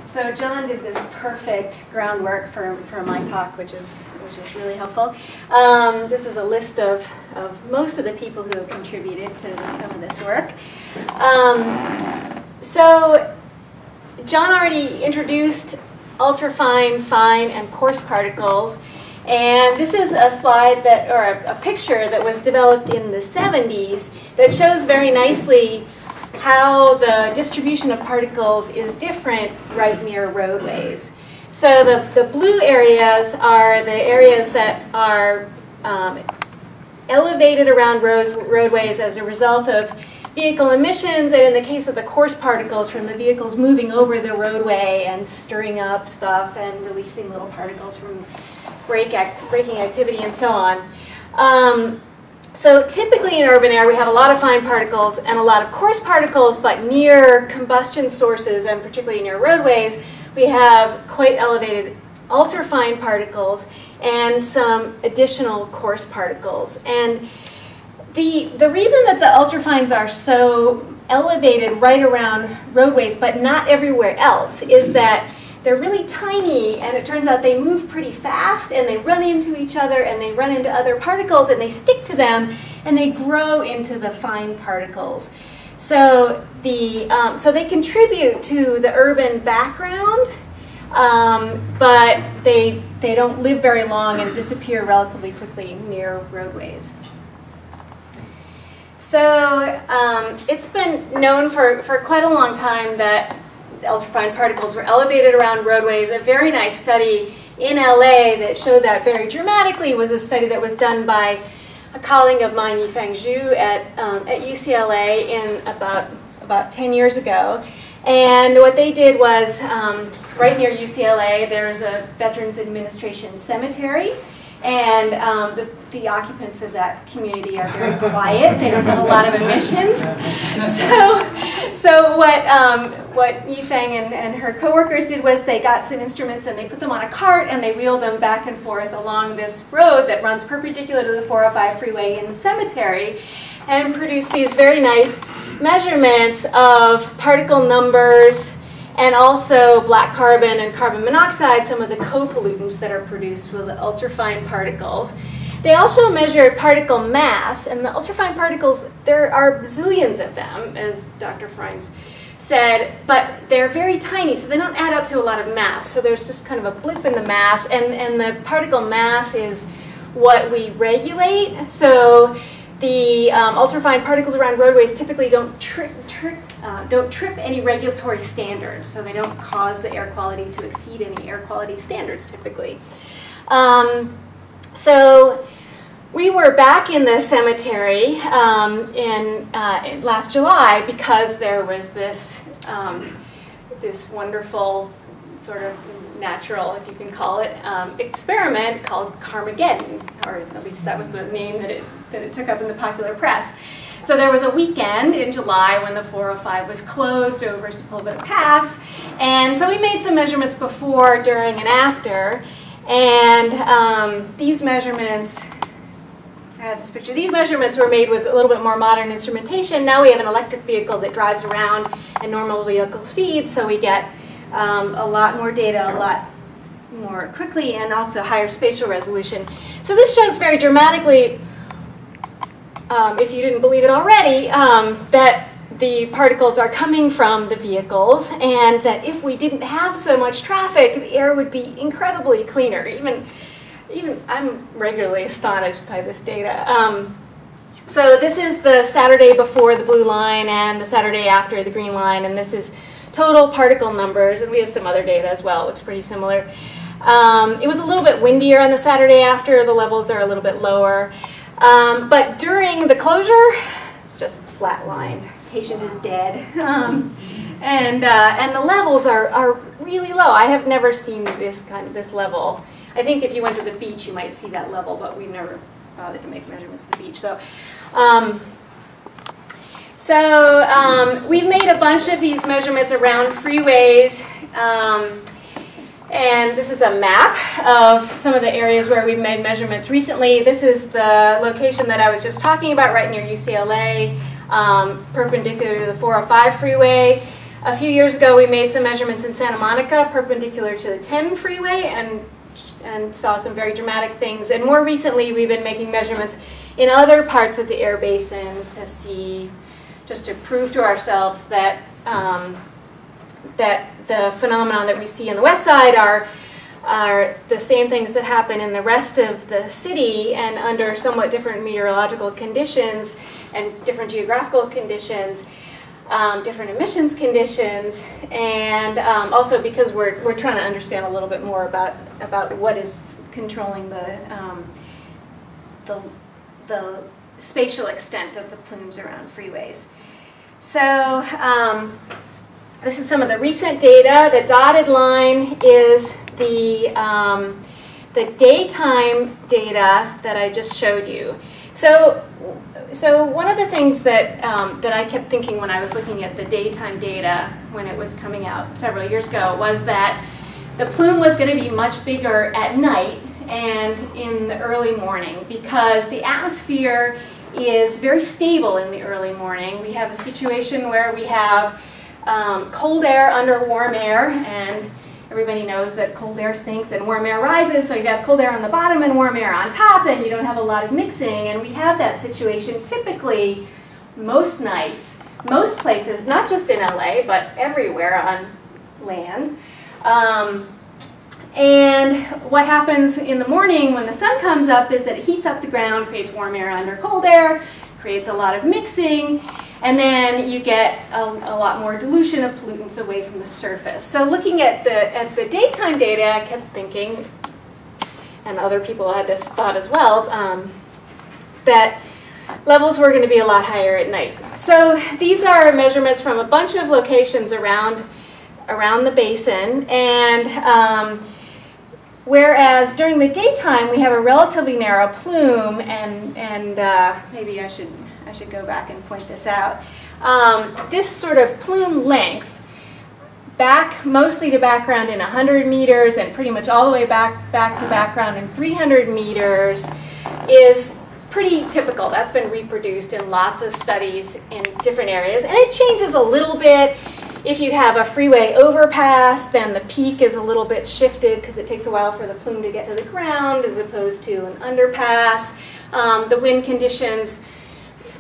So John did this perfect groundwork for my talk, which is really helpful. This is a list of most of the people who have contributed to some of this work. So John already introduced ultrafine, fine, and coarse particles. And this is a slide that, or a picture that was developed in the 70s that shows very nicely how the distribution of particles is different right near roadways. So the blue areas are the areas that are elevated around roadways as a result of vehicle emissions, and in the case of the coarse particles from the vehicles moving over the roadway and stirring up stuff and releasing little particles from braking activity and so on. So typically in urban air we have a lot of fine particles and a lot of coarse particles, but near combustion sources and particularly near roadways we have quite elevated ultrafine particles and some additional coarse particles. And the reason that the ultrafines are so elevated right around roadways but not everywhere else is that they're really tiny, and it turns out they move pretty fast, and they run into each other, and they run into other particles, and they stick to them, and they grow into the fine particles. So so they contribute to the urban background, but they don't live very long and disappear relatively quickly near roadways. So it's been known for quite a long time that ultrafine particles were elevated around roadways. A very nice study in LA that showed that very dramatically was a study that was done by a colleague of mine, Yifeng Zhu, at UCLA in about 10 years ago. And what they did was, right near UCLA, there's a Veterans Administration cemetery. And the occupants of that community are very quiet. They don't have a lot of emissions. So what Yifeng and her coworkers did was they got some instruments and they put them on a cart and they wheeled them back and forth along this road that runs perpendicular to the 405 freeway in the cemetery, and produced these very nice measurements of particle numbers and also black carbon and carbon monoxide, some of the co-pollutants that are produced with the ultrafine particles. They also measured particle mass, and the ultrafine particles, there are zillions of them, as Dr. Freins said, but they're very tiny, so they don't add up to a lot of mass. So there's just kind of a blip in the mass, and the particle mass is what we regulate. So the ultrafine particles around roadways typically don't trip any regulatory standards, so they don't cause the air quality to exceed any air quality standards typically. So we were back in the cemetery in last July because there was this wonderful sort of natural, if you can call it, experiment called carmageddon, or at least that was the name that it took up in the popular press. So there was a weekend in July when the 405 was closed over Sepulveda Pass, and so we made some measurements before, during, and after, and these measurements, I have this picture, these measurements were made with a little bit more modern instrumentation. Now we have an electric vehicle that drives around at normal vehicle speed, so we get a lot more data, a lot more quickly, and also higher spatial resolution. So this shows very dramatically, if you didn't believe it already, that the particles are coming from the vehicles, and that if we didn't have so much traffic, the air would be incredibly cleaner. Even I'm regularly astonished by this data. So this is the Saturday before the blue line and the Saturday after the green line, and this is total particle numbers, and we have some other data as well. It looks pretty similar. It was a little bit windier on the Saturday after. The levels are a little bit lower. But during the closure, it's just flatlined. Patient is dead. And the levels are really low. I have never seen this level. I think if you went to the beach, you might see that level, but we've never bothered to make measurements at the beach. So we've made a bunch of these measurements around freeways, and this is a map of some of the areas where we've made measurements recently. This is the location that I was just talking about, right near UCLA, perpendicular to the 405 freeway. A few years ago, we made some measurements in Santa Monica, perpendicular to the 10 freeway, and saw some very dramatic things. And more recently, we've been making measurements in other parts of the air basin to see, just to prove to ourselves that that the phenomenon that we see on the west side are the same things that happen in the rest of the city, and under somewhat different meteorological conditions and different geographical conditions, different emissions conditions, and also because we're trying to understand a little bit more about what is controlling the spatial extent of the plumes around freeways. So this is some of the recent data. The dotted line is the daytime data that I just showed you. So one of the things that I kept thinking when I was looking at the daytime data when it was coming out several years ago was that the plume was going to be much bigger at night and in the early morning, because the atmosphere is very stable in the early morning. We have a situation where we have cold air under warm air, and everybody knows that cold air sinks and warm air rises, so you have cold air on the bottom and warm air on top, and you don't have a lot of mixing. And we have that situation typically most nights, most places, not just in LA, but everywhere on land. And what happens in the morning when the sun comes up is that it heats up the ground, creates warm air under cold air, creates a lot of mixing, and then you get a lot more dilution of pollutants away from the surface. So looking at the daytime data, I kept thinking, and other people had this thought as well, that levels were going to be a lot higher at night. So these are measurements from a bunch of locations around the basin, and whereas during the daytime we have a relatively narrow plume, and maybe I should go back and point this out. This sort of plume length, back mostly to background in 100 meters and pretty much all the way back to background in 300 meters, is pretty typical. That's been reproduced in lots of studies in different areas, and it changes a little bit. If you have a freeway overpass, then the peak is a little bit shifted because it takes a while for the plume to get to the ground as opposed to an underpass. The wind conditions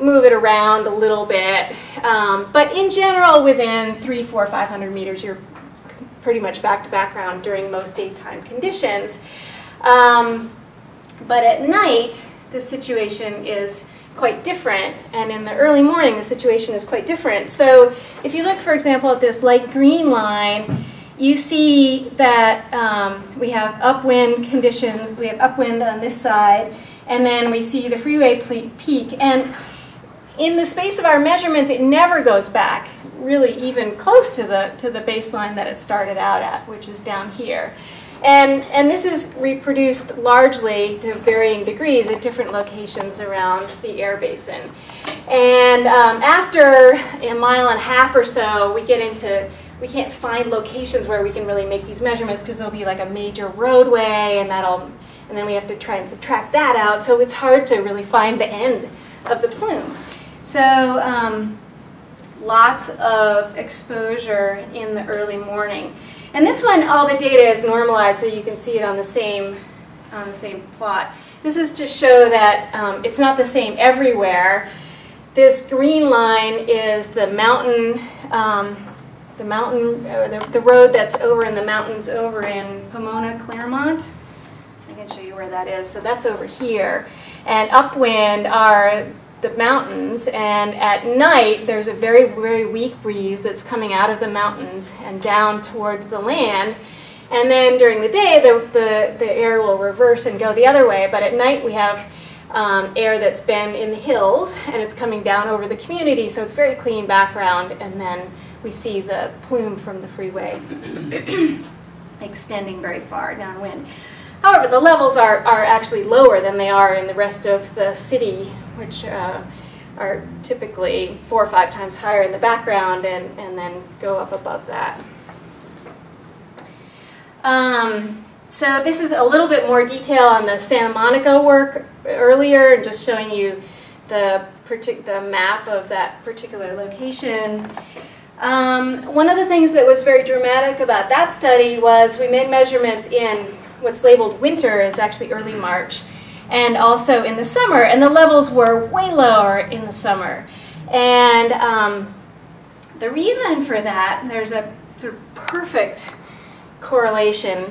move it around a little bit. But in general, within 300, 400, 500 meters, you're pretty much back to background during most daytime conditions. But at night, the situation is quite different, and in the early morning the situation is quite different. So if you look, for example, at this light green line, you see that we have upwind conditions, we have upwind on this side, and then we see the freeway peak. And in the space of our measurements, it never goes back really even close to the baseline that it started out at, which is down here. And this is reproduced largely to varying degrees at different locations around the air basin. And after a mile and a half or so, we can't find locations where we can really make these measurements because there'll be like a major roadway, and then we have to try and subtract that out. So it's hard to really find the end of the plume. So lots of exposure in the early morning. And this one, all the data is normalized, so you can see it on the same plot. This is to show that it's not the same everywhere. This green line is the mountain, the road that's over in the mountains over in Pomona, Claremont. I can show you where that is. So that's over here. And upwind are the mountains, and at night there's a very, very weak breeze that's coming out of the mountains and down towards the land, and then during the day the air will reverse and go the other way. But at night we have air that's been in the hills and it's coming down over the community, so it's very clean background, and then we see the plume from the freeway extending very far downwind. However, the levels are actually lower than they are in the rest of the city, which are typically 4 or 5 times higher in the background and then go up above that. So this is a little bit more detail on the Santa Monica work earlier, just showing you the map of that particular location. One of the things that was very dramatic about that study was we made measurements in what's labeled winter, is actually early March, and also in the summer, and the levels were way lower in the summer. And the reason for that, there's a sort of perfect correlation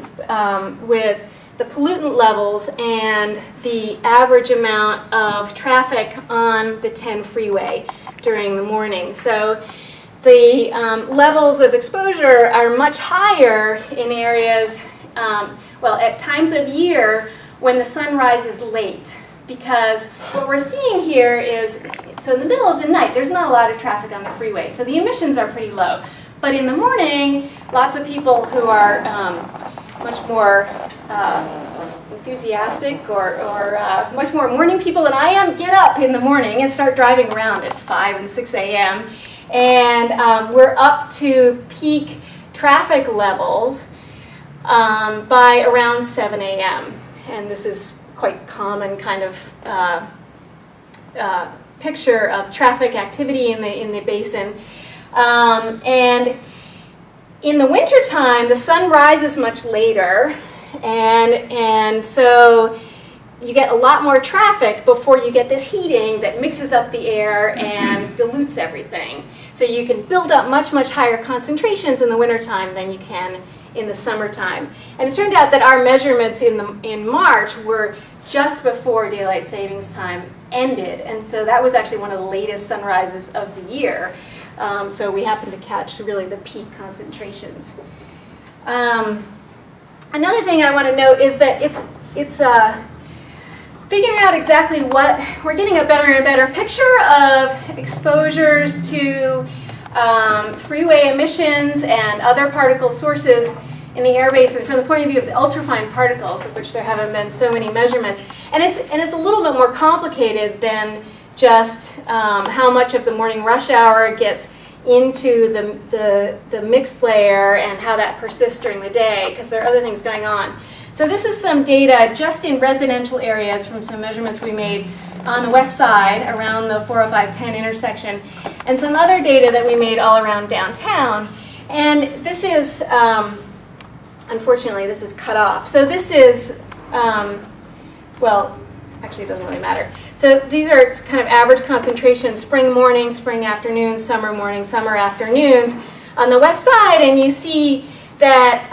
with the pollutant levels and the average amount of traffic on the 10 freeway during the morning. So the levels of exposure are much higher in areas, well, at times of year when the sun rises late. Because what we're seeing here is, so in the middle of the night, there's not a lot of traffic on the freeway, so the emissions are pretty low. But in the morning, lots of people who are much more enthusiastic or much more morning people than I am get up in the morning and start driving around at 5 and 6 a.m. And we're up to peak traffic levels by around 7 a.m. And this is quite common kind of picture of traffic activity in the basin. And in the wintertime, the sun rises much later, and so you get a lot more traffic before you get this heating that mixes up the air and dilutes everything. So you can build up much, much higher concentrations in the wintertime than you can in the summertime. And it turned out that our measurements in March were just before daylight savings time ended, and so that was actually one of the latest sunrises of the year. So we happened to catch really the peak concentrations. Another thing I want to note is that it's figuring out exactly what, we're getting a better and better picture of exposures to freeway emissions and other particle sources in the air basin from the point of view of the ultrafine particles, of which there haven't been so many measurements. And it's a little bit more complicated than just how much of the morning rush hour gets into the mixed layer and how that persists during the day, because there are other things going on. So this is some data just in residential areas from some measurements we made on the west side around the 405-10 intersection, and some other data that we made all around downtown. And this is, unfortunately, this is cut off. So this is, well, actually it doesn't really matter. So these are kind of average concentrations, spring mornings, spring afternoons, summer mornings, summer afternoons on the west side, and you see that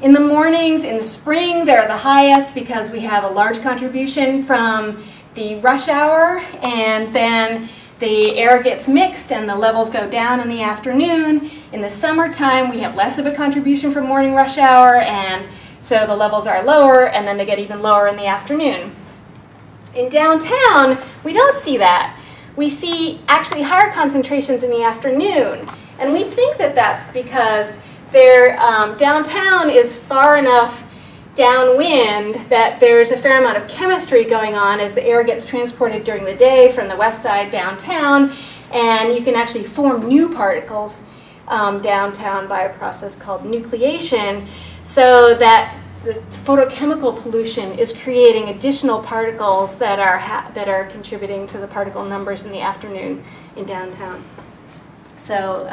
in the mornings, in the spring, they're the highest because we have a large contribution from the rush hour, and then the air gets mixed and the levels go down in the afternoon. In the summertime, we have less of a contribution from morning rush hour, and so the levels are lower, and then they get even lower in the afternoon. In downtown, we don't see that. We see actually higher concentrations in the afternoon, and we think that that's because downtown is far enough downwind that there's a fair amount of chemistry going on as the air gets transported during the day from the west side downtown, and you can actually form new particles downtown by a process called nucleation, so that the photochemical pollution is creating additional particles that are contributing to the particle numbers in the afternoon in downtown. So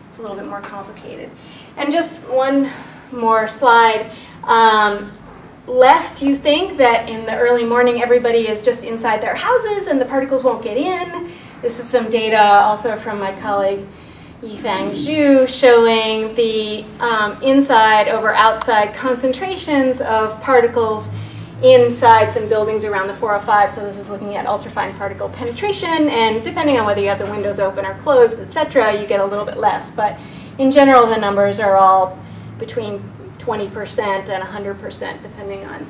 it's a little bit more complicated. And just one more slide. Lest you think that in the early morning everybody is just inside their houses and the particles won't get in. This is some data also from my colleague Yifang Zhu showing the inside over outside concentrations of particles inside some buildings around the 405. So this is looking at ultrafine particle penetration, and depending on whether you have the windows open or closed, etc., you get a little bit less. But in general, the numbers are all between 20% and 100%, depending on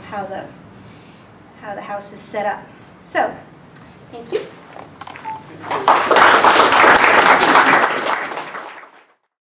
how the house is set up. So, thank you.